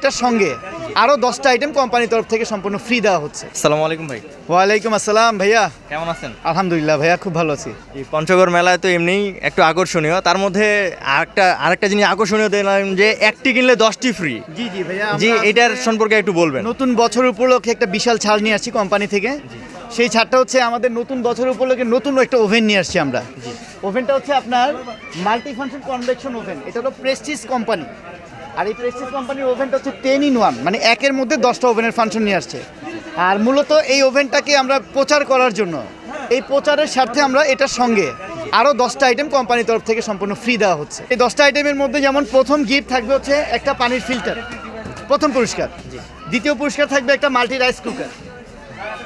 এটার সঙ্গে আরো 10টা আইটেম কোম্পানির তরফ থেকে সম্পূর্ণ ফ্রি দেওয়া হচ্ছে। আসসালামু আলাইকুম ভাই। ওয়ালাইকুম আসসালাম ভাইয়া, কেমন আছেন? আলহামদুলিল্লাহ ভাইয়া, খুব ভালো আছি। এই পঞ্চগড় মেলায় তো এমনিই একটু আকর্ষণীয়, তার মধ্যে আরেকটা জিনিস আকর্ষণীয় দেখলাম যে একটি কিনলে 10টি ফ্রি। জি জি ভাইয়া, জি, এটার সম্পর্কে একটু বলবেন। নতুন বছর উপলক্ষে একটা বিশাল ছাড় নিয়ে আসছি কোম্পানি থেকে। সেই ছাড়টা হচ্ছে আমাদের নতুন বছর উপলক্ষে নতুন একটা ওভেন নিয়ে আসছি আমরা। ওভেনটা হচ্ছে আপনার মাল্টি ফাংশন কনভেকশন ওভেন। এটা হলো প্রেস্টিজ কোম্পানি, আর এই প্রেস্টিজ কোম্পানির ওভেনটা হচ্ছে 10 in 1, মানে একের মধ্যে 10টা ওভেনের ফাংশন নিয়ে আসছে। আর মূলত এই ওভেনটাকে আমরা প্রচার করার জন্য, এই প্রচারের স্বার্থে আমরা এটার সঙ্গে আরও 10টা আইটেম কোম্পানির তরফ থেকে সম্পূর্ণ ফ্রি দেওয়া হচ্ছে। এই 10টা আইটেমের মধ্যে যেমন প্রথম গিফট থাকবে হচ্ছে একটা পানির ফিল্টার, প্রথম পুরস্কার। দ্বিতীয় পুরস্কার থাকবে একটা মাল্টি রাইস কুকার।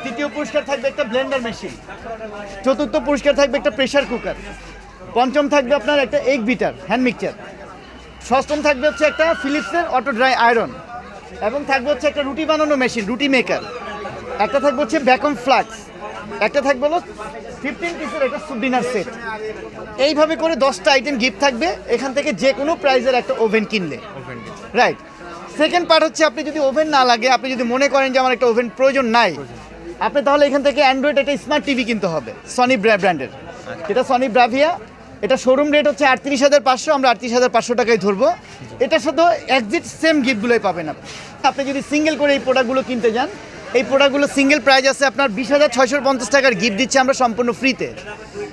তৃতীয় পুরস্কার থাকবে একটা ব্লেন্ডার মেশিন। চতুর্থ পুরস্কার থাকবে একটা প্রেসার কুকার। পঞ্চম থাকবে আপনার একটা এগ বিটার হ্যান্ড মিক্সচার। ষষ্ঠম থাকবে হচ্ছে একটা ফিলিপসের অটো ড্রাই আয়রন, এবং থাকবে হচ্ছে একটা রুটি বানানো মেশিন, রুটি মেকার। একটা থাকবে হচ্ছে ভ্যাকুম ফ্লাক্স। একটা থাকবে হলো 15 পিসের একটা স্যুপ ডিনার সেট। এইভাবে করে 10টা আইটেম গিফট থাকবে এখান থেকে যে কোনো প্রাইজের একটা ওভেন কিনলে। রাইট। সেকেন্ড পার্ট হচ্ছে আপনি যদি ওভেন না লাগে, আপনি যদি মনে করেন যে আমার একটা ওভেন প্রয়োজন নাই, আপনি তাহলে এখান থেকে অ্যান্ড্রয়েড একটা স্মার্ট টিভি কিনতে হবে সনি ব্র্যান্ডের, যেটা সনি ব্রাভিয়া। এটা শোরুম রেট হচ্ছে 38,500, আমরা 38,500 টাকায় ধরবো। এটার সাথে এক্সিট সেম গিফটগুলোই পাবেন আপনি। আপনি যদি সিঙ্গেল করে এই প্রোডাক্টগুলো কিনতে যান, এই প্রোডাক্টগুলো সিঙ্গেল প্রাইস আছে আপনার 20,650 টাকার গিফট দিচ্ছি আমরা সম্পূর্ণ ফ্রিতে।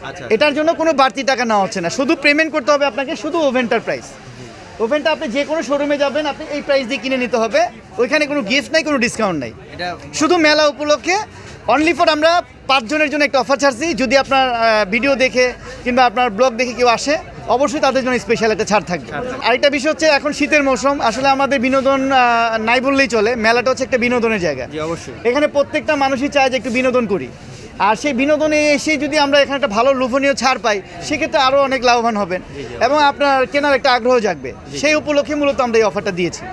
আচ্ছা, এটার জন্য কোনো বাড়তি টাকা নেওয়া হচ্ছে না, শুধু পেমেন্ট করতে হবে আপনাকে, শুধু ওভেনটার প্রাইস। ওভেনটা আপনি যে কোনো শোরুমে যাবেন, আপনি এই প্রাইস দিয়ে কিনে নিতে হবে। ওইখানে কোনো গিফট নাই, কোনো ডিসকাউন্ট নাই। এটা শুধু মেলা উপলক্ষে অনলি ফর আমরা 5 জনের জন্য একটা অফার ছাড়ছি। যদি আপনার ভিডিও দেখে কিংবা আপনার ব্লগ দেখে কেউ আসে, অবশ্যই তাদের জন্য স্পেশাল একটা ছাড় থাকবে। আরেকটা বিষয় হচ্ছে এখন শীতের মৌসুম, আসলে আমাদের বিনোদন নাই বললেই চলে। মেলাটা হচ্ছে একটা বিনোদনের জায়গা। জি, অবশ্যই। এখানে প্রত্যেকটা মানুষই চায় যে একটু বিনোদন করি, আর সেই বিনোদনে এসে যদি আমরা এখানে একটা ভালো লোভনীয় ছাড় পাই, সেক্ষেত্রে আরও অনেক লাভবান হবেন এবং আপনার কেনার একটা আগ্রহ জাগবে। সেই উপলক্ষে মূলত আমরা এই অফারটা দিয়েছি।